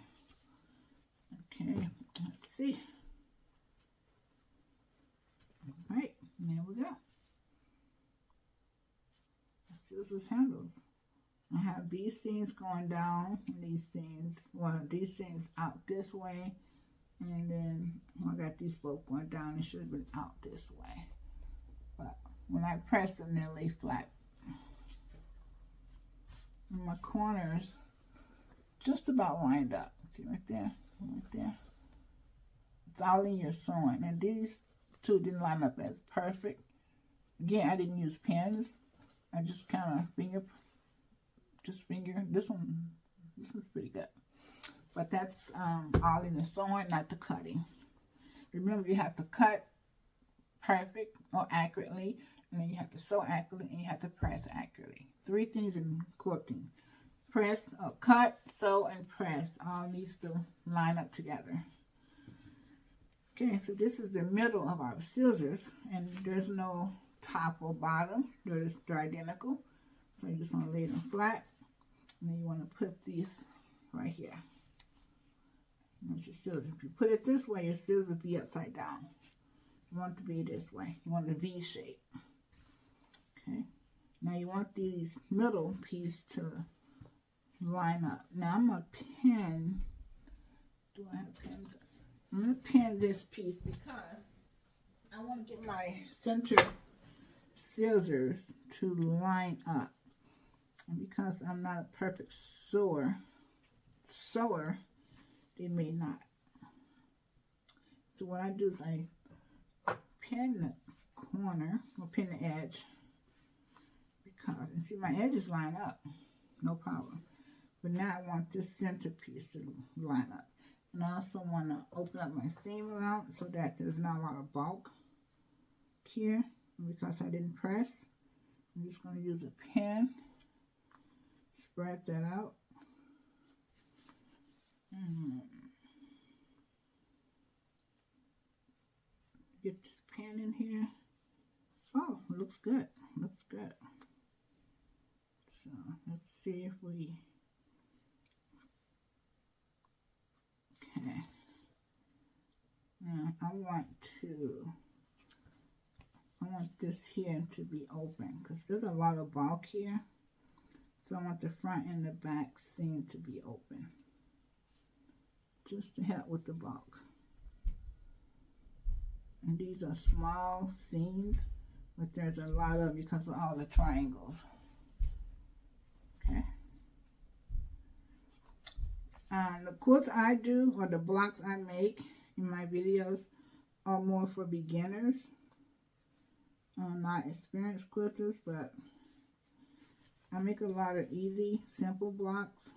Okay, let's see. Alright, there we go. Scissors handles. I have these seams going down, and these seams out this way, and then I got these both going down. It should have been out this way, but when I press them, they lay flat. And my corners just about lined up. See right there, right there. It's all in your sewing, and these 2 didn't line up as perfect. Again, I didn't use pins. I just kind of finger. This one This is pretty good. But that's all in the sewing, not the cutting. Remember, you have to cut perfect or accurately, and then you have to sew accurately, and you have to press accurately. 3 things in quilting. Press, cut, sew, and press. All needs to line up together. Okay, so this is the middle of our scissors, and there's no top or bottom. They're identical. So you just want to lay them flat, and then you want to put these right here. That's your scissors. If you put it this way, your scissors will be upside down. You want it to be this way. You want a V shape. Okay. Now you want these middle piece to line up. Now I'm going to pin. Do I have pins? I'm going to pin this piece because I want to get my center scissors to line up. And because I'm not a perfect sewer, they may not. So what I do is I pin the corner, or pin the edge, because, and see my edges line up, no problem. But now I want this center piece to line up. And I also want to open up my seam allowance so that there's not a lot of bulk here. And because I didn't press, I'm just going to use a pin, spread that out. Get this pin in here. Oh, looks good. Looks good. So let's see if we. Okay. Now I want this here to be open because there's a lot of bulk here. So I want the front and the back seam to be open, just to help with the bulk. And these are small seams, but there's a lot of because of all the triangles. Okay. The quilts I do, or the blocks I make in my videos, are more for beginners. Not experienced quilters, but I make a lot of easy, simple blocks.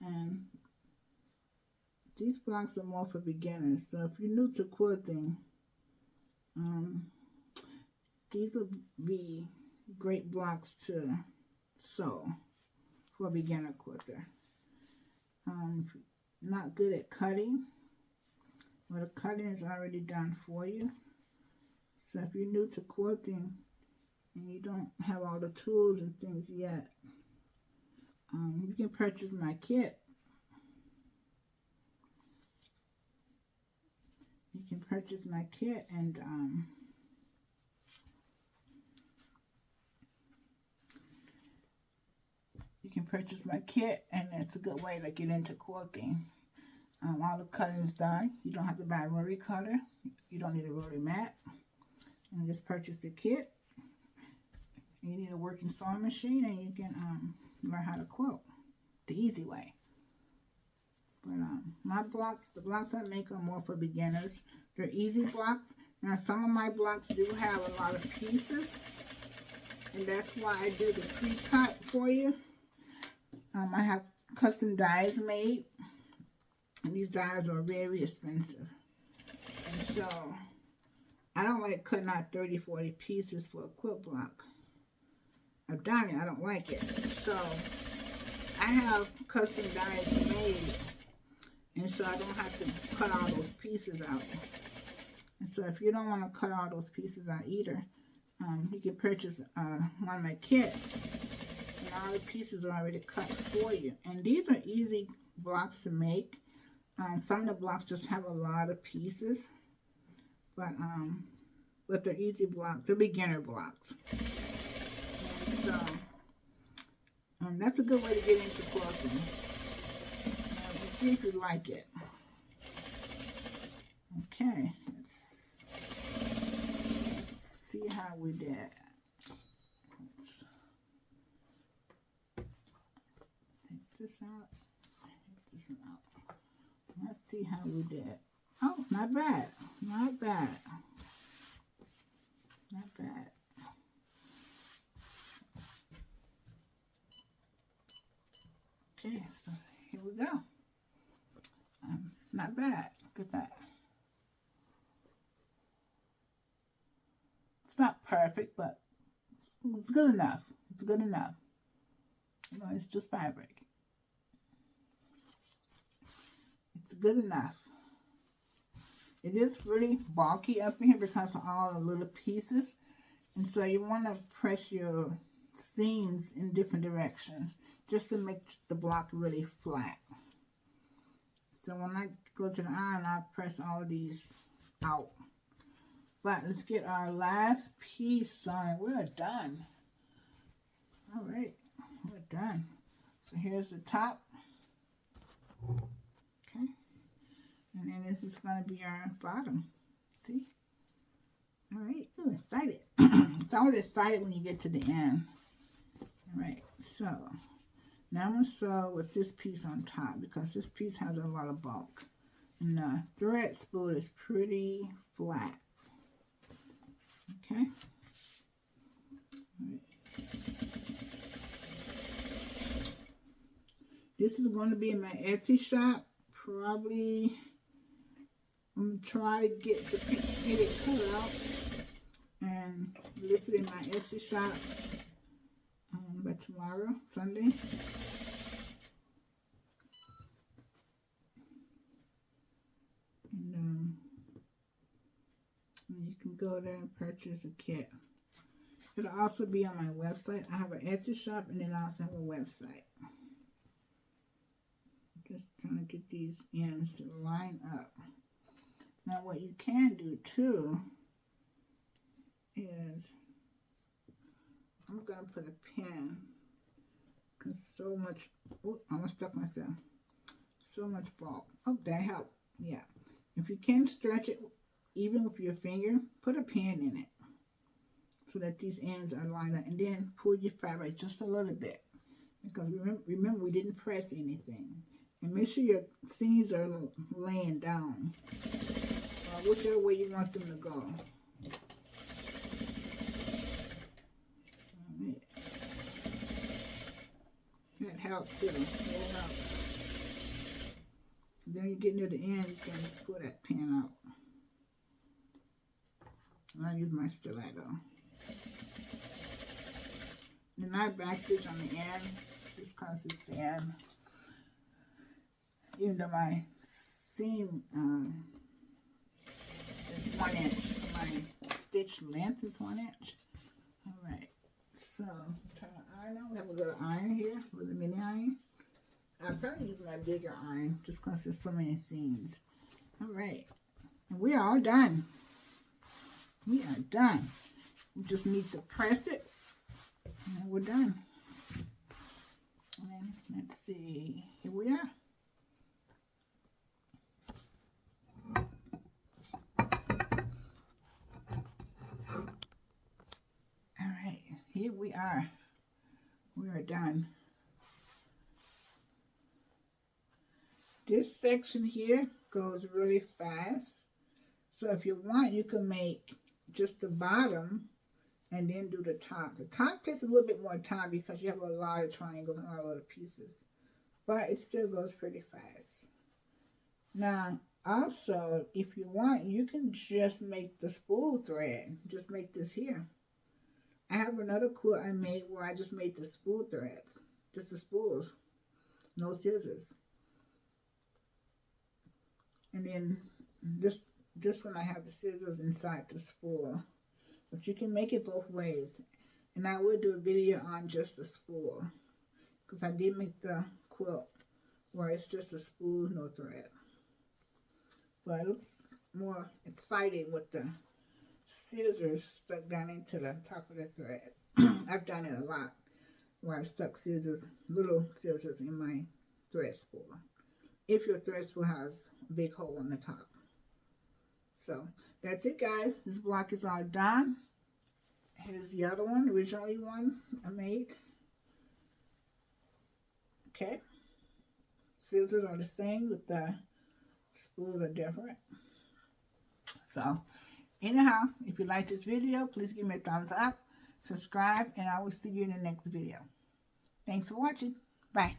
And these blocks are more for beginners. So if you're new to quilting, these will be great blocks to sew for a beginner quilter. Not good at cutting, well, the cutting is already done for you. So if you're new to quilting and you don't have all the tools and things yet, you can purchase my kit. You can purchase my kit, and it's a good way to get into quilting. All the cutting is done. You don't have to buy a rotary cutter. You don't need a rotary mat. And just purchase a kit. You need a working sewing machine, and you can learn how to quilt the easy way. But my blocks, the blocks I make are more for beginners. They're easy blocks. Now some of my blocks do have a lot of pieces, and that's why I do the pre-cut for you. I have custom dies made, and these dies are very expensive. And so I don't like cutting out 30, 40 pieces for a quilt block. I've done it, I don't like it. So I have custom dies made, and so I don't have to cut all those pieces out. And so if you don't want to cut all those pieces out either, you can purchase one of my kits, and all the pieces are already cut for you. And these are easy blocks to make. Some of the blocks just have a lot of pieces, but they're easy blocks. They're beginner blocks. And so that's a good way to get into quilting. To see if you like it. Okay, let's see how we did. Take this out. Take this out. Let's see how we did. Oh, not bad. Not bad. Not bad. Okay, so here we go. Not bad. Look at that. It's not perfect, but it's good enough. It's good enough. You know, it's just fabric. It's good enough. It is really bulky up in here because of all the little pieces. And so you want to press your seams in different directions just to make the block really flat. So when I go to the iron, I press all of these out. But let's get our last piece on. We're done. All right, we're done. So here's the top. Okay. And then this is going to be our bottom. See? All right. Ooh, excited. It's always excited when you get to the end. All right. So now I'm going to sew with this piece on top because this piece has a lot of bulk. And the thread spool is pretty flat. Okay. All right. This is going to be in my Etsy shop. Probably I'm going to try to get it cut out and list it in my Etsy shop by tomorrow, Sunday. And you can go there and purchase a kit. It'll also be on my website. I have an Etsy shop and then I also have a website. Just trying to get these ends to line up. Now what you can do too is I'm going to put a pin because so much, oh, I almost stuck myself. So much bulk. Oh, that helped. Yeah. If you can stretch it even with your finger, put a pin in it so that these ends are lined up, and then pull your fabric just a little bit because remember we didn't press anything. And make sure your seams are laying down, whichever way you want them to go. Right. That helps too. That helps. Then you get near the end, you can pull that pin out. And I use my stiletto. Then I backstitch on the end, just because it's the end. Even though my seam is 1 inch, my stitch length is 1 inch. All right, so turn the iron on. We have a little iron here, a little mini iron. I'll probably use my bigger iron just because there's so many seams. All right, and we are all done. We are done. We just need to press it, and we're done. And let's see, here we are. Alright, here we are. We are done. This section here goes really fast. So if you want, you can make just the bottom and then do the top. The top takes a little bit more time because you have a lot of triangles and a lot of little pieces. But it still goes pretty fast. Now, also, if you want, you can just make the spool thread. Just make this here. I have another quilt I made where I just made the spool threads. Just the spools. No scissors. And then this one I have the scissors inside the spool. But you can make it both ways. And I will do a video on just the spool. Because I did make the quilt where it's just a spool, no thread. But it looks more exciting with the scissors stuck down into the top of the thread. I've done it a lot where I've stuck scissors, little scissors in my thread spool. If your thread spool has a big hole on the top. So that's it, guys. This block is all done. Here's the other one, originally one I made. Okay. Scissors are the same, but the spools are different. So anyhow, if you like this video, please give me a thumbs up, subscribe, and I will see you in the next video. Thanks for watching. Bye.